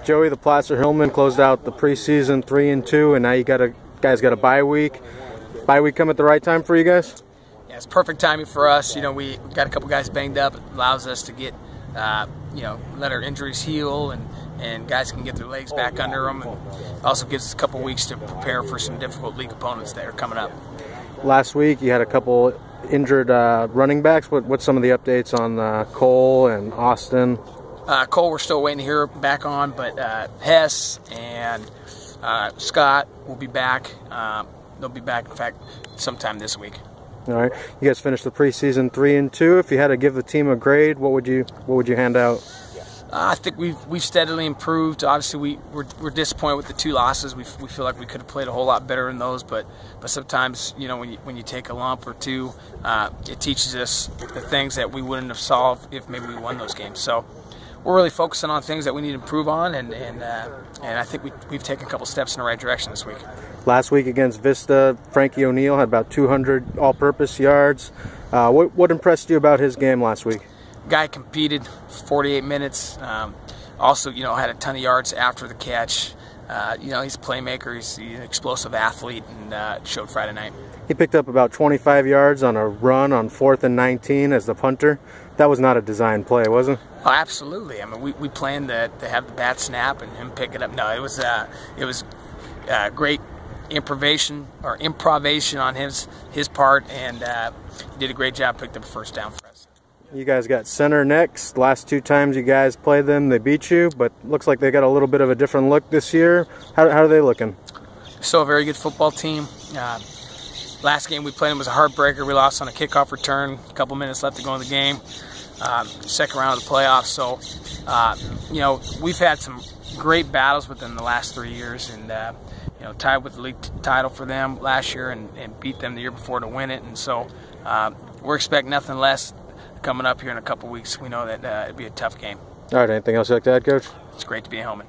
Joey, the Placer Hillman closed out the preseason 3-2, and now you guys got a bye week. Bye week come at the right time for you guys? Yeah, it's perfect timing for us. You know, we got a couple guys banged up. It allows us to get, let our injuries heal, and guys can get their legs back under them. And also gives us a couple weeks to prepare for some difficult league opponents that are coming up. Last week you had a couple injured running backs. What's some of the updates on Cole and Austin? Cole, we're still waiting to hear back on, but Hess and Scott will be back. They'll be back, in fact, sometime this week. All right. You guys finished the preseason 3-2. If you had to give the team a grade, what would you hand out? I think we've steadily improved. Obviously, we're disappointed with the 2 losses. We feel like we could have played a whole lot better in those, but sometimes, you know, when you take a lump or 2, it teaches us the things that we wouldn't have solved if maybe we won those games. So we're really focusing on things that we need to improve on, and I think we've taken a couple steps in the right direction this week. Last week against Vista, Frankie O'Neill had about 200 all-purpose yards. What impressed you about his game last week? Guy competed 48 minutes. Also, you know, had a ton of yards after the catch. You know, he's a playmaker. He's an explosive athlete, and showed Friday night. He picked up about 25 yards on a run on 4th and 19 as the punter. That was not a design play, was it? Oh, absolutely. I mean, we planned to have the bat snap and him pick it up. No, it was great improvisation on his part, and he did a great job. Picked up a first down for us. You guys got center next. Last 2 times you guys played them, they beat you, but looks like they got a little bit of a different look this year. How are they looking? Still a very good football team. Last game we played them was a heartbreaker. We lost on a kickoff return. A couple minutes left to go in the game. Second round of the playoffs. So, you know, we've had some great battles with them the last 3 years, and you know, tied with the league title for them last year, and beat them the year before to win it. And so we're expecting nothing less coming up here in a couple weeks. We know that it'll be a tough game. All right, anything else you'd like to add, Coach? It's great to be a Hillman.